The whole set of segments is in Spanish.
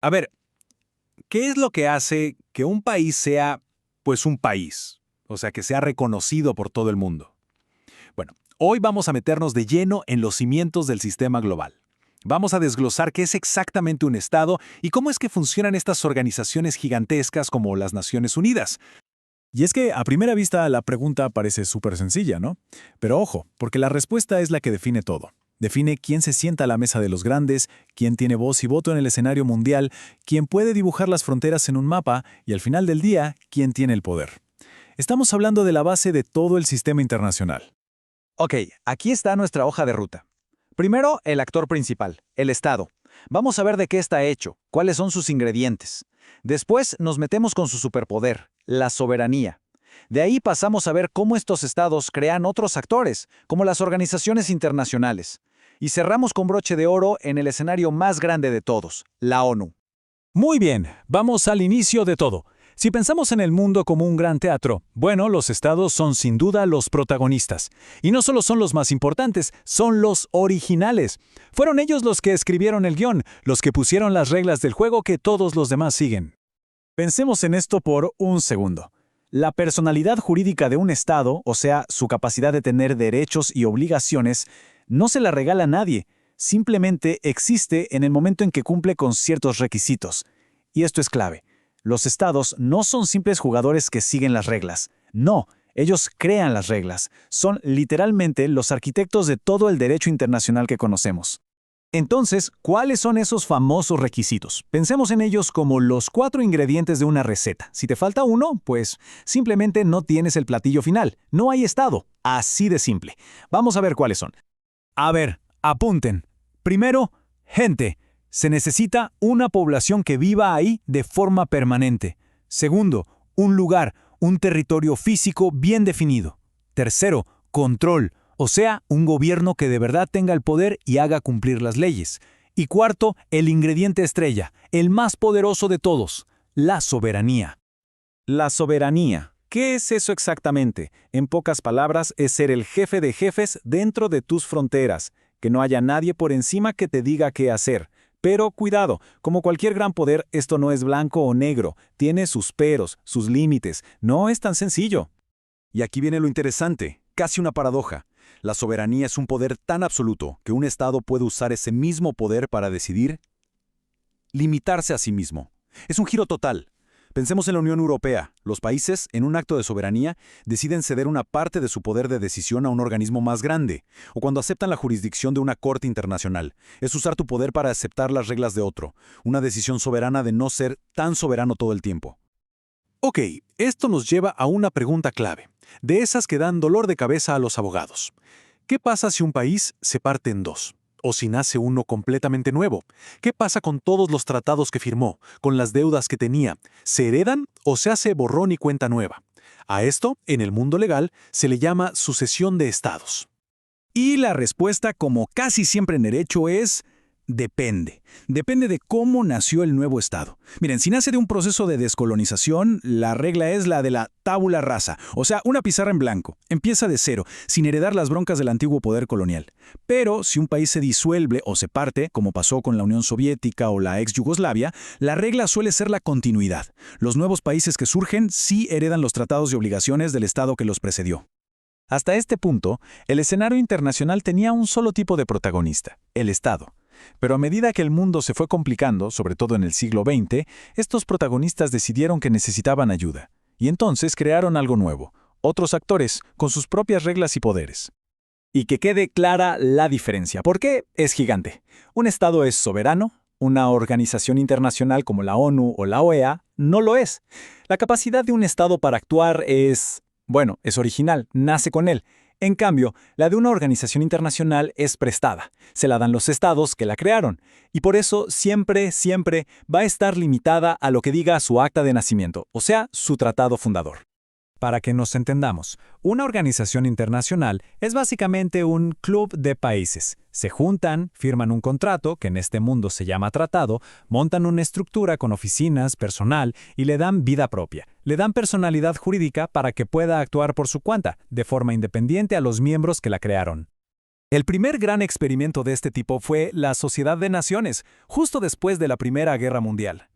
A ver, ¿qué es lo que hace que un país sea, pues, un país? O sea, que sea reconocido por todo el mundo. Bueno, hoy vamos a meternos de lleno en los cimientos del sistema global. Vamos a desglosar qué es exactamente un Estado y cómo es que funcionan estas organizaciones gigantescas como las Naciones Unidas. Y es que a primera vista la pregunta parece súper sencilla, ¿no? Pero ojo, porque la respuesta es la que define todo. Define quién se sienta a la mesa de los grandes, quién tiene voz y voto en el escenario mundial, quién puede dibujar las fronteras en un mapa y al final del día, quién tiene el poder. Estamos hablando de la base de todo el sistema internacional. Ok, aquí está nuestra hoja de ruta. Primero, el actor principal, el Estado. Vamos a ver de qué está hecho, cuáles son sus ingredientes. Después nos metemos con su superpoder, la soberanía. De ahí pasamos a ver cómo estos estados crean otros actores, como las organizaciones internacionales. Y cerramos con broche de oro en el escenario más grande de todos, la ONU. Muy bien, vamos al inicio de todo. Si pensamos en el mundo como un gran teatro, bueno, los estados son sin duda los protagonistas. Y no solo son los más importantes, son los originales. Fueron ellos los que escribieron el guión, los que pusieron las reglas del juego que todos los demás siguen. Pensemos en esto por un segundo. La personalidad jurídica de un estado, o sea, su capacidad de tener derechos y obligaciones, no se la regala a nadie. Simplemente existe en el momento en que cumple con ciertos requisitos. Y esto es clave. Los estados no son simples jugadores que siguen las reglas. No, ellos crean las reglas. Son literalmente los arquitectos de todo el derecho internacional que conocemos. Entonces, ¿cuáles son esos famosos requisitos? Pensemos en ellos como los 4 ingredientes de una receta. Si te falta uno, pues simplemente no tienes el platillo final. No hay estado. Así de simple. Vamos a ver cuáles son. A ver, apunten. Primero, gente. Se necesita una población que viva ahí de forma permanente. Segundo, un lugar, un territorio físico bien definido. Tercero, control, o sea, un gobierno que de verdad tenga el poder y haga cumplir las leyes. Y cuarto, el ingrediente estrella, el más poderoso de todos, la soberanía. La soberanía. ¿Qué es eso exactamente? En pocas palabras, es ser el jefe de jefes dentro de tus fronteras, que no haya nadie por encima que te diga qué hacer. Pero cuidado, como cualquier gran poder, esto no es blanco o negro, tiene sus peros, sus límites, no es tan sencillo. Y aquí viene lo interesante, casi una paradoja. La soberanía es un poder tan absoluto que un Estado puede usar ese mismo poder para decidir limitarse a sí mismo. Es un giro total. Pensemos en la Unión Europea. Los países, en un acto de soberanía, deciden ceder una parte de su poder de decisión a un organismo más grande, o cuando aceptan la jurisdicción de una corte internacional. Es usar tu poder para aceptar las reglas de otro, una decisión soberana de no ser tan soberano todo el tiempo. Ok, esto nos lleva a una pregunta clave, de esas que dan dolor de cabeza a los abogados. ¿Qué pasa si un país se parte en dos? ¿O si nace uno completamente nuevo? ¿Qué pasa con todos los tratados que firmó, con las deudas que tenía? ¿Se heredan o se hace borrón y cuenta nueva? A esto, en el mundo legal, se le llama sucesión de estados. Y la respuesta, como casi siempre en derecho, es depende. Depende de cómo nació el nuevo Estado. Miren, si nace de un proceso de descolonización, la regla es la de la tabula rasa, o sea, una pizarra en blanco. Empieza de cero, sin heredar las broncas del antiguo poder colonial. Pero si un país se disuelve o se parte, como pasó con la Unión Soviética o la ex Yugoslavia, la regla suele ser la continuidad. Los nuevos países que surgen sí heredan los tratados y obligaciones del Estado que los precedió. Hasta este punto, el escenario internacional tenía un solo tipo de protagonista, el Estado. Pero a medida que el mundo se fue complicando, sobre todo en el siglo XX, estos protagonistas decidieron que necesitaban ayuda. Y entonces crearon algo nuevo, otros actores, con sus propias reglas y poderes. Y que quede clara la diferencia, porque es gigante. Un Estado es soberano, una organización internacional como la ONU o la OEA no lo es. La capacidad de un Estado para actuar es original, nace con él. En cambio, la de una organización internacional es prestada. Se la dan los estados que la crearon. Y por eso siempre va a estar limitada a lo que diga su acta de nacimiento, o sea, su tratado fundador. Para que nos entendamos, una organización internacional es básicamente un club de países. Se juntan, firman un contrato, que en este mundo se llama tratado, montan una estructura con oficinas, personal y le dan vida propia. Le dan personalidad jurídica para que pueda actuar por su cuenta, de forma independiente a los miembros que la crearon. El primer gran experimento de este tipo fue la Sociedad de Naciones, justo después de la Primera Guerra Mundial.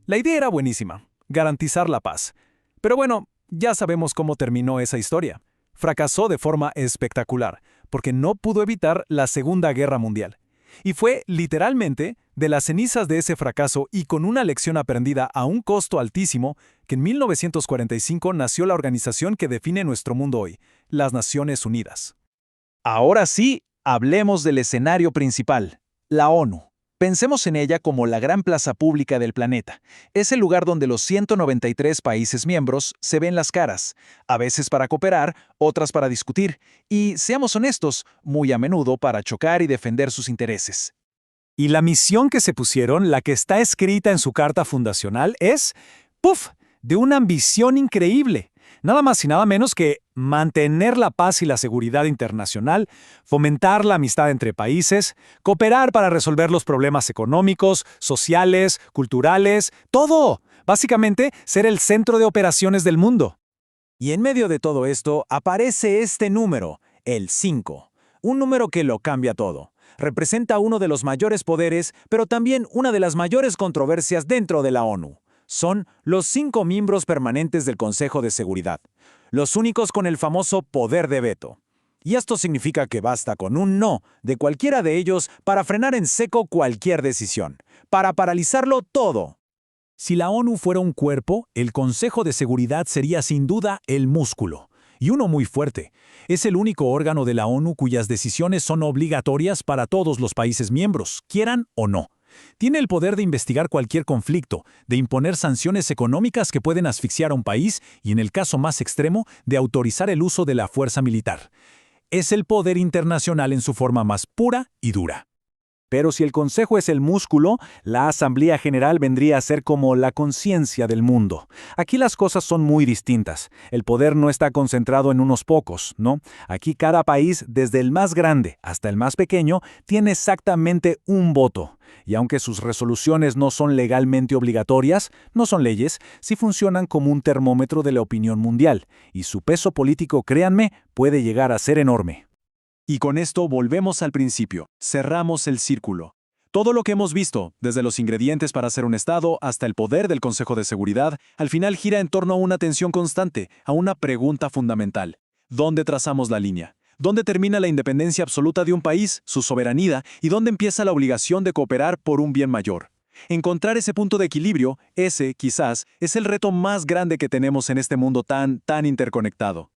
La idea era buenísima, garantizar la paz. Pero bueno, ya sabemos cómo terminó esa historia. Fracasó de forma espectacular, porque no pudo evitar la Segunda Guerra Mundial. Y fue, literalmente, de las cenizas de ese fracaso y con una lección aprendida a un costo altísimo, que en 1945 nació la organización que define nuestro mundo hoy, las Naciones Unidas. Ahora sí, hablemos del escenario principal, la ONU. Pensemos en ella como la gran plaza pública del planeta. Es el lugar donde los 193 países miembros se ven las caras, a veces para cooperar, otras para discutir, y, seamos honestos, muy a menudo para chocar y defender sus intereses. Y la misión que se pusieron, la que está escrita en su carta fundacional, es, ¡puf!, de una ambición increíble. Nada más y nada menos que mantener la paz y la seguridad internacional, fomentar la amistad entre países, cooperar para resolver los problemas económicos, sociales, culturales, todo. Básicamente, ser el centro de operaciones del mundo. Y en medio de todo esto aparece este número, el 5. Un número que lo cambia todo. Representa uno de los mayores poderes, pero también una de las mayores controversias dentro de la ONU. Son los 5 miembros permanentes del Consejo de Seguridad, los únicos con el famoso poder de veto. Y esto significa que basta con un no de cualquiera de ellos para frenar en seco cualquier decisión, para paralizarlo todo. Si la ONU fuera un cuerpo, el Consejo de Seguridad sería sin duda el músculo. Y uno muy fuerte. Es el único órgano de la ONU cuyas decisiones son obligatorias para todos los países miembros, quieran o no. Tiene el poder de investigar cualquier conflicto, de imponer sanciones económicas que pueden asfixiar a un país y, en el caso más extremo, de autorizar el uso de la fuerza militar. Es el poder internacional en su forma más pura y dura. Pero si el Consejo es el músculo, la Asamblea General vendría a ser como la conciencia del mundo. Aquí las cosas son muy distintas. El poder no está concentrado en unos pocos, ¿no? Aquí cada país, desde el más grande hasta el más pequeño, tiene exactamente un voto. Y aunque sus resoluciones no son legalmente obligatorias, no son leyes, sí funcionan como un termómetro de la opinión mundial. Y su peso político, créanme, puede llegar a ser enorme. Y con esto volvemos al principio, cerramos el círculo. Todo lo que hemos visto, desde los ingredientes para ser un Estado hasta el poder del Consejo de Seguridad, al final gira en torno a una tensión constante, a una pregunta fundamental. ¿Dónde trazamos la línea? ¿Dónde termina la independencia absoluta de un país, su soberanía, y dónde empieza la obligación de cooperar por un bien mayor? Encontrar ese punto de equilibrio, ese, quizás, es el reto más grande que tenemos en este mundo tan interconectado.